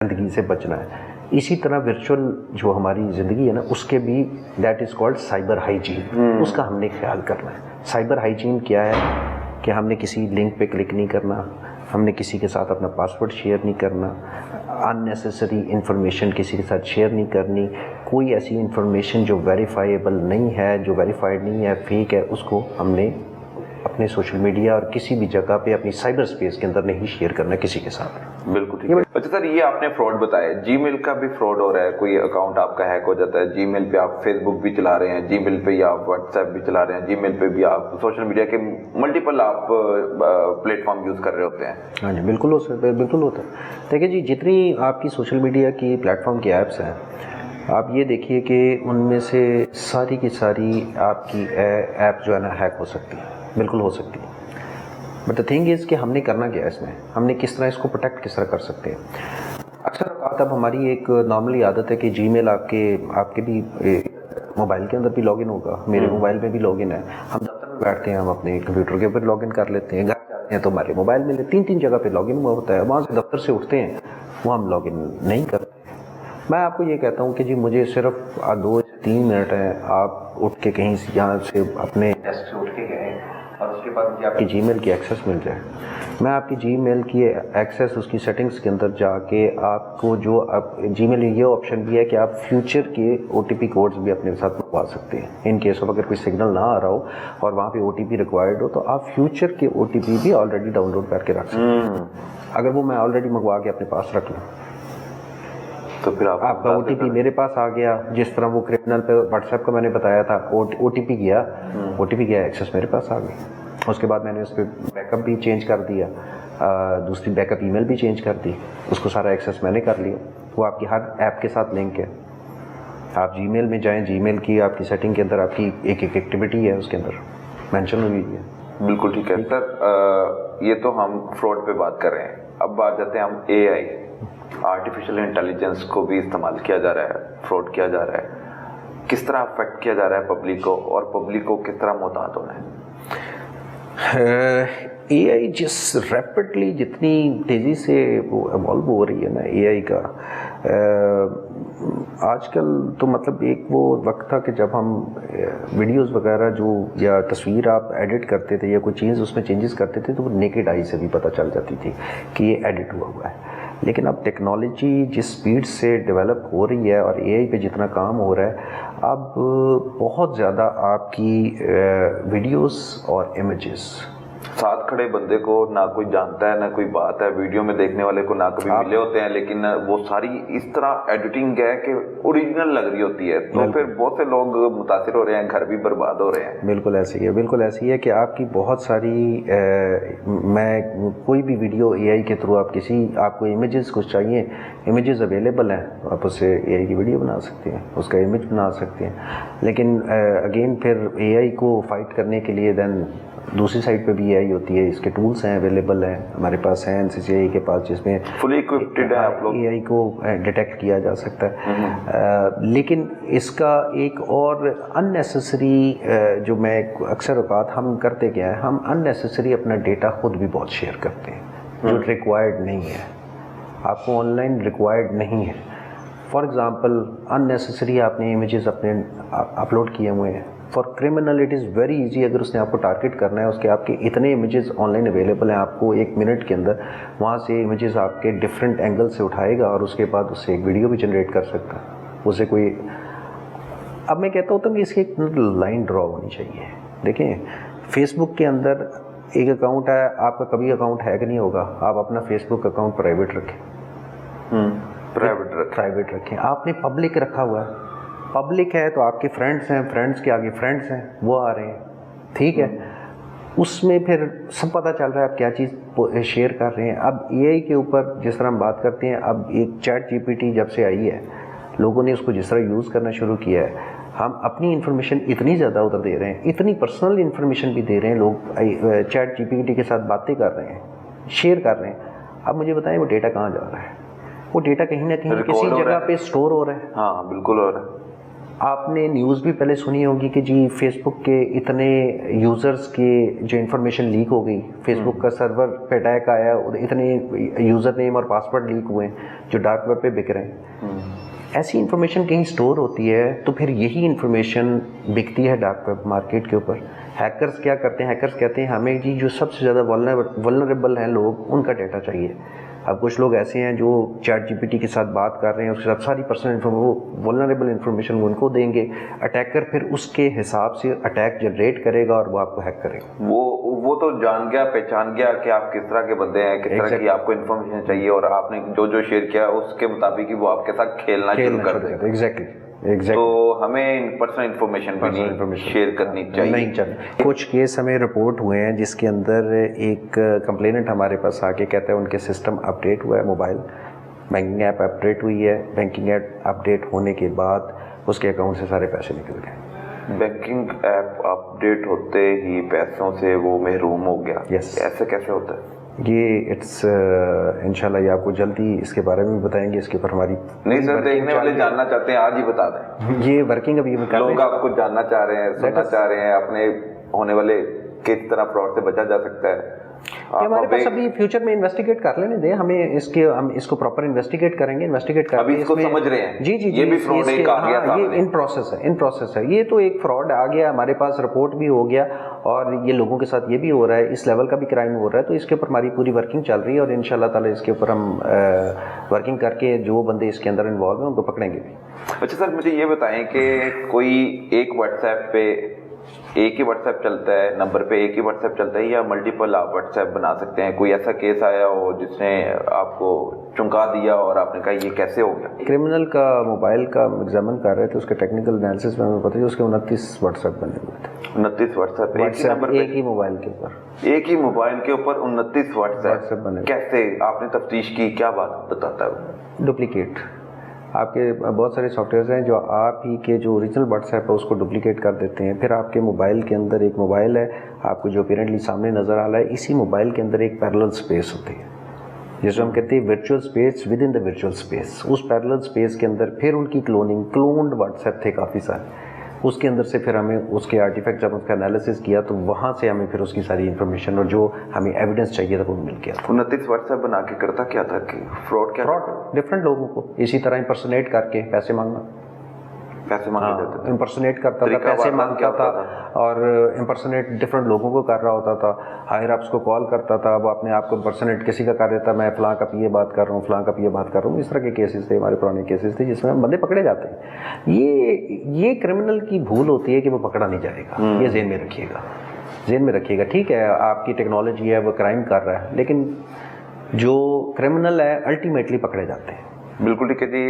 गंदगी से बचना है। इसी तरह वर्चुअल जो हमारी ज़िंदगी है ना, उसके भी that is called cyber hygiene, उसका हमने ख्याल करना है। साइबर हाइजीन क्या है कि हमने किसी लिंक पे क्लिक नहीं करना, हमने किसी के साथ अपना पासवर्ड शेयर नहीं करना, अननेसेसरी इन्फॉर्मेशन किसी के साथ शेयर नहीं करनी, कोई ऐसी इन्फॉर्मेशन जो वेरीफाइबल नहीं है, जो वेरीफाइड नहीं है, फेक है, उसको हमने अपने सोशल मीडिया और किसी भी जगह पे अपनी साइबर स्पेस के अंदर नहीं शेयर करना किसी के साथ। बिल्कुल ठीक है। अच्छा सर, ये आपने फ्रॉड बताया, जीमेल का भी फ्रॉड हो रहा है, कोई अकाउंट आपका हैक हो जाता है, जीमेल पे आप फेसबुक भी चला रहे हैं, जीमेल पे ही आप व्हाट्सएप भी चला रहे हैं, जीमेल पे भी आप सोशल मीडिया के मल्टीपल आप प्लेटफॉर्म यूज कर रहे होते हैं। हाँ जी, बिल्कुल हो सकता है, बिल्कुल होता है। देखिए जी, जितनी आपकी सोशल मीडिया की प्लेटफॉर्म की ऐप्स हैं, आप ये देखिए कि उनमें से सारी की सारी आपकी ऐप जो है ना हैक हो सकती है, बिल्कुल हो सकती है। बट द थिंग इज़ कि हमने करना क्या है इसमें, हमने किस तरह इसको प्रोटेक्ट किस तरह कर सकते हैं। अक्सर बात अब हमारी एक नॉर्मली आदत है कि जीमेल आपके भी मोबाइल के अंदर भी लॉगिन होगा, मेरे मोबाइल में भी लॉगिन है। हम दफ्तर में बैठते हैं, हम अपने कंप्यूटर के ऊपर लॉगिन कर लेते हैं, घर जाते हैं तो हमारे मोबाइल में 3 जगह पे लॉगिन हुआ होता है, वहाँ से दफ्तर से उठते हैं, वहाँ हम लॉगिन नहीं करते। मैं आपको ये कहता हूँ कि जी मुझे सिर्फ 2 से 3 मिनट हैं, आप उठ के कहीं से यहाँ से अपने डेस्क से उठ के गए और उसके बाद मुझे आपकी जीमेल की एक्सेस मिल जाए, मैं आपकी जीमेल की एक्सेस उसकी सेटिंग्स के अंदर जाके आपको जो अब जीमेल ये ऑप्शन भी है कि आप फ्यूचर के ओटीपी कोड्स भी अपने साथ मंगवा सकते हैं। इन केस ऑफ अगर कोई सिग्नल ना आ रहा हो और वहाँ पे ओटीपी रिक्वायर्ड हो तो आप फ्यूचर के ओटीपी भी ऑलरेडी डाउनलोड करके रख सकते हैं। अगर वो मैं ऑलरेडी मंगवा के अपने पास रख लूँ तो फिर आपका ओटीपी मेरे पास आ गया, जिस तरह वो क्रिमिनल पे व्हाट्सएप का मैंने बताया था, ओटीपी गया, एक्सेस मेरे पास आ गई। उसके बाद मैंने उस पर बैकअप भी चेंज कर दिया, दूसरी बैकअप ईमेल भी चेंज कर दी, उसको सारा एक्सेस मैंने कर लिया। वो आपकी हर ऐप के साथ लिंक है। आप जीमेल में जाएं, जीमेल की आपकी सेटिंग के अंदर आपकी एक एक्टिविटी है, उसके अंदर मेंशन हुई है। बिल्कुल ठीक है सर। ये तो हम फ्रॉड पे बात कर रहे हैं, अब बात जाते हैं हम एआई, आर्टिफिशियल इंटेलिजेंस को भी इस्तेमाल किया जा रहा है, फ्रॉड किया जा रहा है, किस तरह अफेक्ट किया जा रहा है पब्लिक को, और पब्लिक को किस तरह मोहतात होना है? एआई जिस रैपिडली जितनी तेज़ी से वो एवॉल्व हो रही है ना एआई का, आजकल तो मतलब एक वो वक्त था कि जब हम वीडियोस वगैरह जो या तस्वीर आप एडिट करते थे या कोई चीज़ उसमें चेंजेस करते थे तो वो नेकेड आई से भी पता चल जाती थी कि ये एडिट हुआ है। लेकिन अब टेक्नोलॉजी जिस स्पीड से डेवलप हो रही है और एआई पे जितना काम हो रहा है, अब बहुत ज़्यादा आपकी वीडियोस और इमेजेस, साथ खड़े बंदे को ना कोई जानता है ना कोई बात है, वीडियो में देखने वाले को ना कभी मिले होते हैं, लेकिन वो सारी इस तरह एडिटिंग है कि ओरिजिनल लग रही होती है, तो फिर बहुत से लोग मुतासिर हो रहे हैं, घर भी बर्बाद हो रहे हैं। बिल्कुल ऐसी है, बिल्कुल ऐसी है कि आपकी बहुत सारी मैं कोई भी वीडियो एआई के थ्रू आपको इमेजेस कुछ चाहिए, इमेजेस अवेलेबल हैं, आप उससे एआई की वीडियो बना सकते हैं, उसका इमेज बना सकते हैं। लेकिन अगेन फिर एआई को फाइट करने के लिए देन दूसरी साइड पे भी एआई होती है, इसके टूल्स हैं, अवेलेबल हैं, हमारे पास हैं एनसीसीआई के पास, जिसमें फुली इक्विप्ड है आप लोग, एआई को डिटेक्ट किया जा सकता है। लेकिन इसका एक और अननेसेसरी जो मैं अक्सर औकात हम करते क्या है, हम अननेसेसरी अपना डेटा खुद भी बहुत शेयर करते हैं जो रिक्वायर्ड नहीं है, आपको ऑनलाइन रिक्वायर्ड नहीं है। फॉर एग्ज़ाम्पल अननेसेसरी आपने इमेजेस अपने अपलोड किए हुए हैं। For criminal it is very easy, अगर उसने आपको टारगेट करना है, उसके आपके इतने इमेजेस ऑनलाइन अवेलेबल हैं, आपको 1 मिनट के अंदर वहाँ से इमेजेस आपके डिफरेंट एंगल से उठाएगा और उसके बाद उससे एक वीडियो भी जनरेट कर सकता है उसे कोई। अब मैं कहता हूँ कि इसकी एक लाइन ड्रॉ होनी चाहिए। देखें, फेसबुक के अंदर एक अकाउंट है, आपका कभी अकाउंट हैक नहीं होगा, आप अपना फेसबुक अकाउंट प्राइवेट रखें, प्राइवेट रखें। आपने पब्लिक रखा हुआ है, पब्लिक है तो आपके फ्रेंड्स हैं, फ्रेंड्स के आगे फ्रेंड्स हैं, वो आ रहे हैं, ठीक है, उसमें फिर सब पता चल रहा है आप क्या चीज़ शेयर कर रहे हैं। अब एआई के ऊपर जिस तरह हम बात करते हैं, अब एक चैट जीपीटी जब से आई है, लोगों ने उसको जिस तरह यूज़ करना शुरू किया है, हम अपनी इन्फॉर्मेशन इतनी ज़्यादा उधर दे रहे हैं, इतनी पर्सनल इन्फॉर्मेशन भी दे रहे हैं, लोग चैट जीपीटी के साथ बातें कर रहे हैं, शेयर कर रहे हैं। अब मुझे बताएं वो डेटा कहाँ जा रहा है? वो डेटा कहीं ना कहीं किसी जगह पे स्टोर हो रहा है। हाँ बिल्कुल हो रहा है। आपने न्यूज़ भी पहले सुनी होगी कि जी फेसबुक के इतने यूज़र्स के जो इन्फॉर्मेशन लीक हो गई, फेसबुक का सर्वर पे अटैक आया, इतने यूज़र नेम और पासवर्ड लीक हुए जो डार्क वेब पे बिक रहे हैं। ऐसी इन्फॉर्मेशन कहीं स्टोर होती है तो फिर यही इन्फॉर्मेशन बिकती है डार्क वेब मार्केट के ऊपर। हैकर्स क्या करते हैं, हैकर्स कहते हैं हमें जी जो सबसे ज़्यादा वल्नरेबल हैं लोग, उनका डाटा चाहिए। अब कुछ लोग ऐसे हैं जो चैट जीपीटी के साथ बात कर रहे हैं, उसके साथ सारी पर्सनल वल्नरेबल इन्फॉर्मेशन उनको देंगे। अटैकर फिर उसके हिसाब से अटैक जनरेट करेगा और वो आपको हैक करेगा। वो तो जान गया, पहचान गया कि आप किस तरह के बंदे हैं, किस तरह की आपको इन्फॉर्मेशन चाहिए, और आपने जो शेयर किया उसके मुताबिक ही वो आपके साथ खेलना शुरू कर देगा। एग्जैक्टली। तो हमें पर्सनल इन्फॉर्मेशन भी नहीं शेयर करनी चाहिए। नहीं चाहिए। कुछ केस हमें रिपोर्ट हुए हैं जिसके अंदर एक कंप्लेनेंट हमारे पास आके कहता है उनके सिस्टम अपडेट हुआ है, मोबाइल बैंकिंग ऐप अपडेट हुई है, बैंकिंग ऐप अपडेट होने के बाद उसके अकाउंट से सारे पैसे निकल गए। बैंकिंग ऐप अपडेट होते ही पैसों से वो महरूम हो गया। Yes. ऐसे कैसे होता है? ये इट्स इंशाल्लाह ये आपको जल्दी इसके बारे में बताएंगे। इसके ऊपर हमारी नहीं सर, देखने वाले जानना चाहते हैं, आज ही बता दें। ये वर्किंग अभी लोग आपको जानना चाह रहे हैं, सुनना चाह रहे हैं, अपने होने वाले किस तरह फ्रॉड से बचा जा सकता है। हमारे पास अभी फ्यूचर में इन्वेस्टिगेट कर लेने दें, हम इसको प्रॉपर इन्वेस्टिगेट करेंगे। इन्वेस्टिगेट करके अभी इसको समझ रहे हैं। जी जी, ये भी फ्रॉड एक आ गया था, ये इन प्रोसेस है। ये तो एक फ्रॉड आ गया, हमारे पास रिपोर्ट भी हो गया और ये लोगों के साथ ये भी हो रहा है, इस लेवल का भी क्राइम हो रहा है। तो इसके ऊपर हमारी पूरी वर्किंग चल रही है और इंशाल्लाह ताला इसके ऊपर हम वर्किंग करके जो बंदे इसके अंदर इन्वॉल्व हैं उनको पकड़ेंगे भी। अच्छा सर, मुझे ये बताएं कि कोई एक व्हाट्सएप पे एक ही व्हाट्सएप चलता है, नंबर पे एक ही व्हाट्सएप चलता है, या मल्टीपल आप व्हाट्सएप बना सकते हैं? कोई ऐसा केस आया हो जिसने आपको चुंका दिया और आपने कहा ये कैसे हो गया? क्रिमिनल का मोबाइल का एग्जामिन कर रहे थे, उसके टेक्निकल एनालिसिस में हमें पता है उसके 29 व्हाट्सएप बने हुए थे। 29 व्हाट्सएप एक ही मोबाइल के ऊपर, एक ही मोबाइल के ऊपर 29 व्हाट्सएप बने। कैसे? आपने तफ्तीश की, क्या बात बताता है वो? डुप्लीकेट आपके बहुत सारे सॉफ्टवेयर हैं जो आप ही के जो ओरिजिनल व्हाट्सएप है उसको डुप्लीकेट कर देते हैं। फिर आपके मोबाइल के अंदर एक मोबाइल है आपको जो अपीरेंटली सामने नज़र आ रहा है, इसी मोबाइल के अंदर एक पैरेलल स्पेस होती है जिसको हम कहते हैं virtual space with in the virtual space. उस पैरेलल स्पेस के अंदर फिर उनकी क्लोन्ड व्हाट्सएप थे काफ़ी सारे, उसके अंदर से फिर हमें उसके आर्टिफैक्ट जब उसका एनालिसिस किया तो वहाँ से हमें फिर उसकी सारी इन्फॉर्मेशन और जो हमें एविडेंस चाहिए था वो मिल गया। 29 व्हाट्सएप बना के करता क्या था कि फ्रॉड डिफरेंट लोगों को इसी तरह इंपर्सोनेट करके पैसे मांगना, पैसे मांगे जाते थे, इंपर्सोनेट करता था, पैसे मांगता था और इंपर्सोनेट डिफरेंट लोगों को कर रहा होता था। हायर अप्स को कॉल करता था, वो अपने आप को इंपर्सोनेट किसी का कर देता, मैं फलां का ये बात कर रहा हूँ, फलां का ये बात कर रहा हूँ। इस तरह के केसेस थे, हमारे पुराने केसेस थे जिसमें बंदे पकड़े जाते हैं। ये क्रिमिनल की भूल होती है कि वो पकड़ा नहीं जाएगा। ये जेन में रखिएगा। ठीक है, आपकी टेक्नोलॉजी है, वो क्राइम कर रहा है, लेकिन जो क्रिमिनल है अल्टीमेटली पकड़े जाते हैं। बिल्कुल ठीक है जी।